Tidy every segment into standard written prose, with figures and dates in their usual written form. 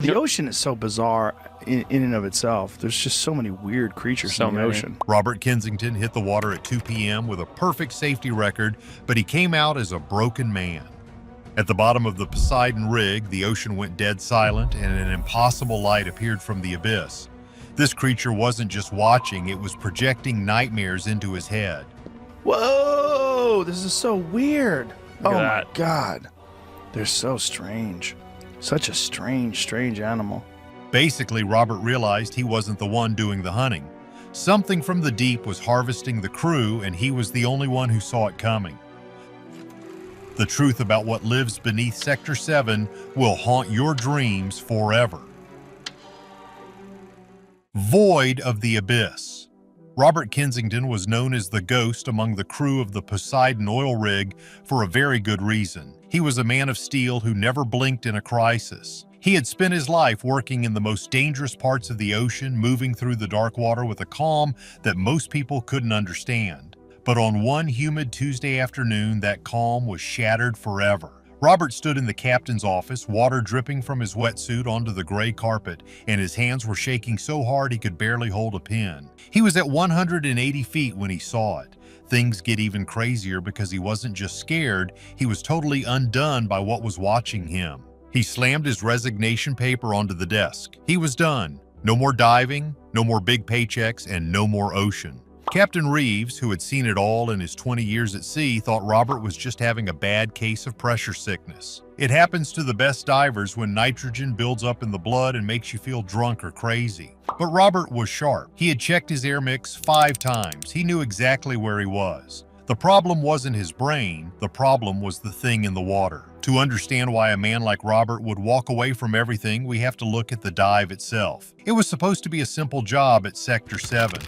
The ocean is so bizarre in and of itself. There's just so many weird creatures in the ocean. Robert Kensington hit the water at 2 p.m. with a perfect safety record, but he came out as a broken man. At the bottom of the Poseidon rig, the ocean went dead silent and an impossible light appeared from the abyss. This creature wasn't just watching, it was projecting nightmares into his head. Whoa, this is so weird. Look Oh at my God. They're so strange. Such a strange animal. Basically, Robert realized he wasn't the one doing the hunting. Something from the deep was harvesting the crew, and he was the only one who saw it coming. The truth about what lives beneath Sector 7 will haunt your dreams forever. Void of the Abyss. Robert Kensington was known as the ghost among the crew of the Poseidon oil rig for a very good reason. He was a man of steel who never blinked in a crisis. He had spent his life working in the most dangerous parts of the ocean, moving through the dark water with a calm that most people couldn't understand. But on one humid Tuesday afternoon, that calm was shattered forever. Robert stood in the captain's office, water dripping from his wetsuit onto the gray carpet, and his hands were shaking so hard he could barely hold a pen. He was at 180 feet when he saw it. Things get even crazier because he wasn't just scared, he was totally undone by what was watching him. He slammed his resignation paper onto the desk. He was done. No more diving, no more big paychecks, and no more ocean. Captain Reeves, who had seen it all in his 20 years at sea, thought Robert was just having a bad case of pressure sickness. It happens to the best divers when nitrogen builds up in the blood and makes you feel drunk or crazy. But Robert was sharp. He had checked his air mix 5 times. He knew exactly where he was. The problem wasn't his brain, the problem was the thing in the water. To understand why a man like Robert would walk away from everything, we have to look at the dive itself. It was supposed to be a simple job at Sector 7.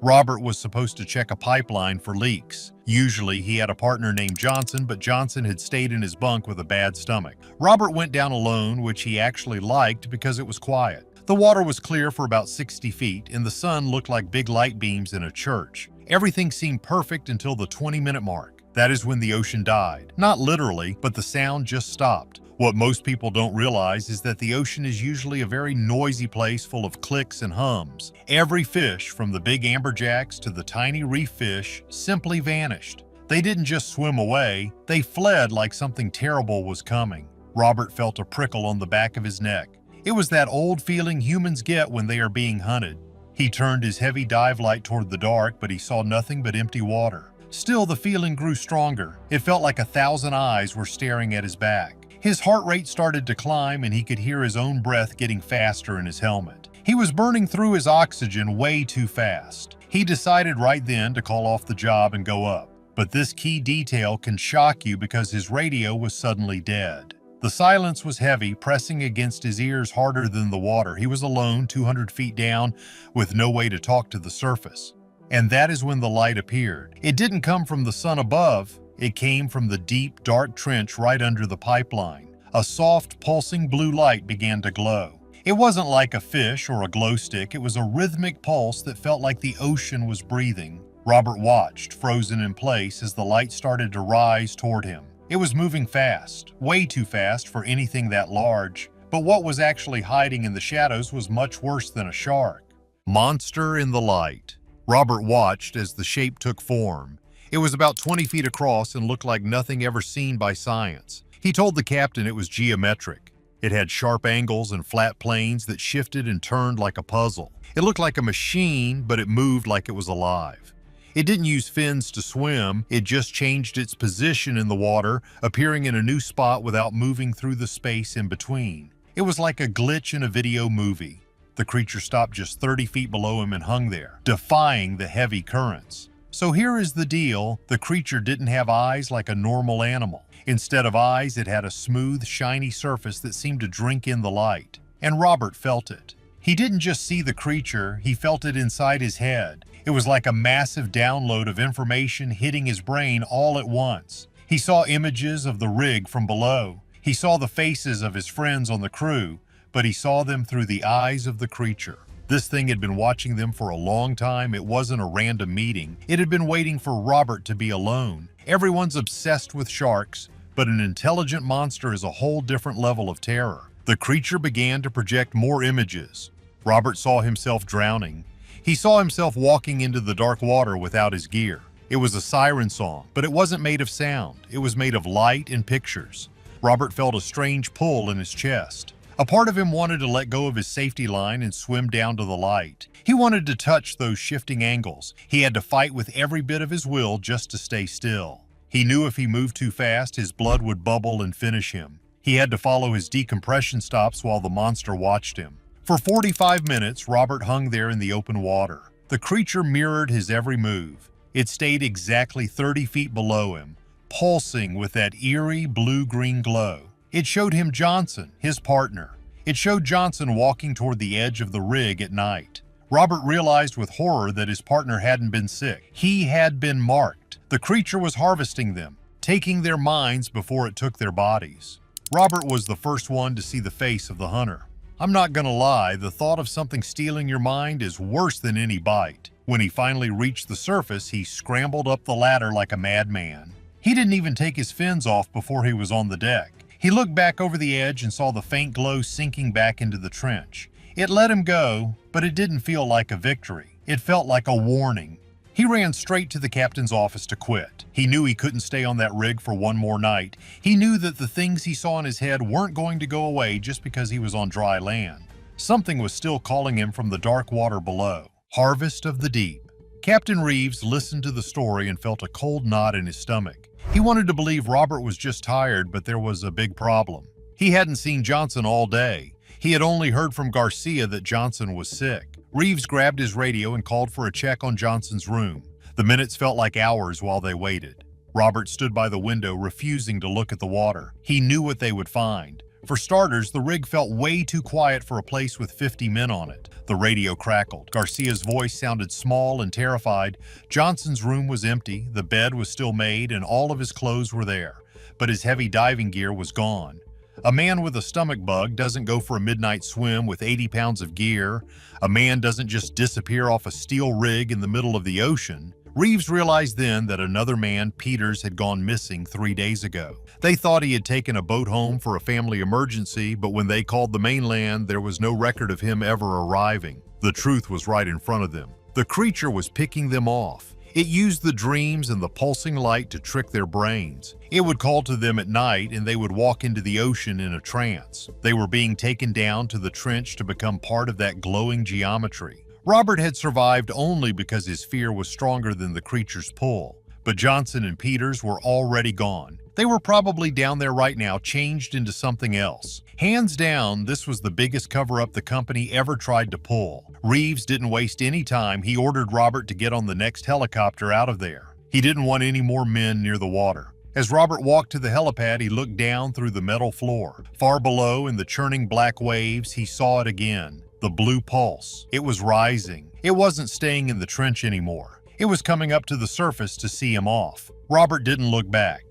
Robert was supposed to check a pipeline for leaks. Usually he had a partner named Johnson, but Johnson had stayed in his bunk with a bad stomach. Robert went down alone, which he actually liked because it was quiet. The water was clear for about 60 feet, and the sun looked like big light beams in a church. Everything seemed perfect until the 20-minute mark. That is when the ocean died. Not literally, but the sound just stopped. What most people don't realize is that the ocean is usually a very noisy place full of clicks and hums. Every fish, from the big amberjacks to the tiny reef fish, simply vanished. They didn't just swim away, they fled like something terrible was coming. Robert felt a prickle on the back of his neck. It was that old feeling humans get when they are being hunted. He turned his heavy dive light toward the dark, but he saw nothing but empty water. Still, the feeling grew stronger. It felt like 1,000 eyes were staring at his back. His heart rate started to climb and he could hear his own breath getting faster in his helmet. He was burning through his oxygen way too fast. He decided right then to call off the job and go up. But this key detail can shock you because his radio was suddenly dead. The silence was heavy, pressing against his ears harder than the water. He was alone, 200 feet down, with no way to talk to the surface. And that is when the light appeared. It didn't come from the sun above. It came from the deep, dark trench right under the pipeline. A soft, pulsing blue light began to glow. It wasn't like a fish or a glow stick. It was a rhythmic pulse that felt like the ocean was breathing. Robert watched, frozen in place, as the light started to rise toward him. It was moving fast, way too fast for anything that large. But what was actually hiding in the shadows was much worse than a shark. Monster in the light. Robert watched as the shape took form. It was about 20 feet across and looked like nothing ever seen by science. He told the captain it was geometric. It had sharp angles and flat planes that shifted and turned like a puzzle. It looked like a machine, but it moved like it was alive. It didn't use fins to swim, it just changed its position in the water, appearing in a new spot without moving through the space in between. It was like a glitch in a video movie. The creature stopped just 30 feet below him and hung there, defying the heavy currents. So here is the deal, the creature didn't have eyes like a normal animal. Instead of eyes, it had a smooth, shiny surface that seemed to drink in the light. And Robert felt it. He didn't just see the creature, he felt it inside his head. It was like a massive download of information hitting his brain all at once. He saw images of the rig from below. He saw the faces of his friends on the crew, but he saw them through the eyes of the creature. This thing had been watching them for a long time. It wasn't a random meeting. It had been waiting for Robert to be alone. Everyone's obsessed with sharks, but an intelligent monster is a whole different level of terror. The creature began to project more images. Robert saw himself drowning. He saw himself walking into the dark water without his gear. It was a siren song, but it wasn't made of sound. It was made of light and pictures. Robert felt a strange pull in his chest. A part of him wanted to let go of his safety line and swim down to the light. He wanted to touch those shifting angles. He had to fight with every bit of his will just to stay still. He knew if he moved too fast, his blood would bubble and finish him. He had to follow his decompression stops while the monster watched him. For 45 minutes, Robert hung there in the open water. The creature mirrored his every move. It stayed exactly 30 feet below him, pulsing with that eerie blue-green glow. It showed him Johnson, his partner. It showed Johnson walking toward the edge of the rig at night. Robert realized with horror that his partner hadn't been sick. He had been marked. The creature was harvesting them, taking their minds before it took their bodies. Robert was the first one to see the face of the hunter. I'm not gonna lie, the thought of something stealing your mind is worse than any bite. When he finally reached the surface, he scrambled up the ladder like a madman. He didn't even take his fins off before he was on the deck. He looked back over the edge and saw the faint glow sinking back into the trench. It let him go, but it didn't feel like a victory. It felt like a warning. He ran straight to the captain's office to quit. He knew he couldn't stay on that rig for one more night. He knew that the things he saw in his head weren't going to go away just because he was on dry land. Something was still calling him from the dark water below. Harvest of the deep. Captain Reeves listened to the story and felt a cold knot in his stomach. He wanted to believe Robert was just tired, but there was a big problem. He hadn't seen Johnson all day. He had only heard from Garcia that Johnson was sick. Reeves grabbed his radio and called for a check on Johnson's room. The minutes felt like hours while they waited. Robert stood by the window, refusing to look at the water. He knew what they would find. For starters, the rig felt way too quiet for a place with 50 men on it. The radio crackled. Garcia's voice sounded small and terrified. Johnson's room was empty, the bed was still made, and all of his clothes were there. But his heavy diving gear was gone. A man with a stomach bug doesn't go for a midnight swim with 80 pounds of gear. A man doesn't just disappear off a steel rig in the middle of the ocean. Reeves realized then that another man, Peters, had gone missing 3 days ago. They thought he had taken a boat home for a family emergency, but when they called the mainland, there was no record of him ever arriving. The truth was right in front of them. The creature was picking them off. It used the dreams and the pulsing light to trick their brains. It would call to them at night and they would walk into the ocean in a trance. They were being taken down to the trench to become part of that glowing geometry. Robert had survived only because his fear was stronger than the creature's pull. But Johnson and Peters were already gone. They were probably down there right now, changed into something else. Hands down, this was the biggest cover-up the company ever tried to pull. Reeves didn't waste any time. He ordered Robert to get on the next helicopter out of there. He didn't want any more men near the water. As Robert walked to the helipad, he looked down through the metal floor. Far below, in the churning black waves, he saw it again. The blue pulse. It was rising. It wasn't staying in the trench anymore. It was coming up to the surface to see him off. Robert didn't look back.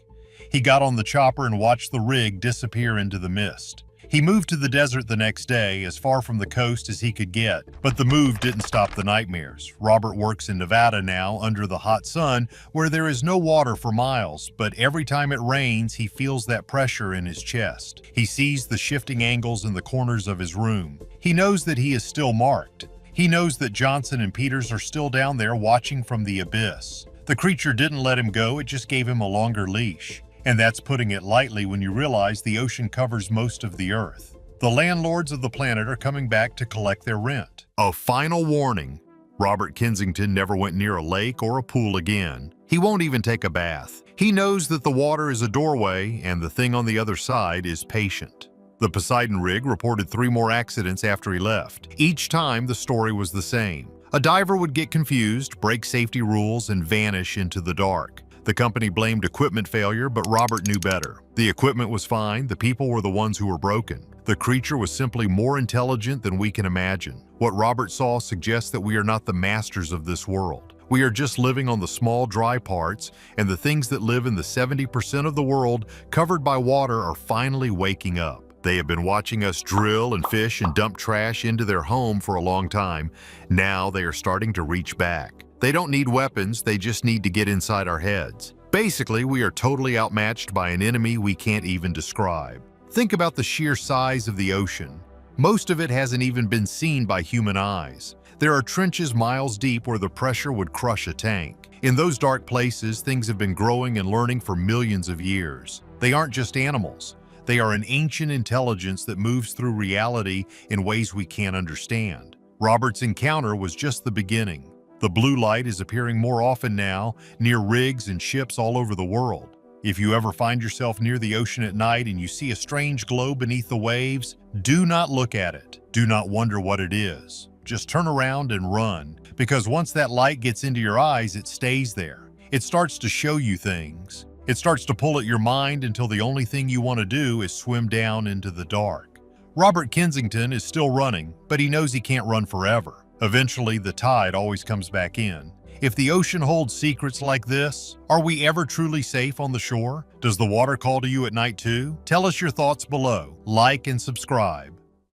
He got on the chopper and watched the rig disappear into the mist. He moved to the desert the next day, as far from the coast as he could get, but the move didn't stop the nightmares. Robert works in Nevada now, under the hot sun, where there is no water for miles, but every time it rains, he feels that pressure in his chest. He sees the shifting angles in the corners of his room. He knows that he is still marked. He knows that Johnson and Peters are still down there watching from the abyss. The creature didn't let him go, it just gave him a longer leash. And that's putting it lightly when you realize the ocean covers most of the earth. The landlords of the planet are coming back to collect their rent. A final warning. Robert Kensington never went near a lake or a pool again. He won't even take a bath. He knows that the water is a doorway and the thing on the other side is patient. The Poseidon rig reported 3 more accidents after he left. Each time the story was the same. A diver would get confused, break safety rules, and vanish into the dark. The company blamed equipment failure, but Robert knew better. The equipment was fine, the people were the ones who were broken. The creature was simply more intelligent than we can imagine. What Robert saw suggests that we are not the masters of this world. We are just living on the small dry parts, and the things that live in the 70% of the world covered by water are finally waking up. They have been watching us drill and fish and dump trash into their home for a long time. Now they are starting to reach back. They don't need weapons, they just need to get inside our heads. Basically, we are totally outmatched by an enemy we can't even describe. Think about the sheer size of the ocean. Most of it hasn't even been seen by human eyes. There are trenches miles deep where the pressure would crush a tank. In those dark places, things have been growing and learning for millions of years. They aren't just animals. They are an ancient intelligence that moves through reality in ways we can't understand. Robert's encounter was just the beginning. The blue light is appearing more often now, near rigs and ships all over the world. If you ever find yourself near the ocean at night and you see a strange glow beneath the waves, do not look at it. Do not wonder what it is. Just turn around and run, because once that light gets into your eyes, it stays there. It starts to show you things. It starts to pull at your mind until the only thing you want to do is swim down into the dark. Robert Kensington is still running, but he knows he can't run forever. Eventually, the tide always comes back in. If the ocean holds secrets like this, are we ever truly safe on the shore? Does the water call to you at night too? Tell us your thoughts below. Like and subscribe.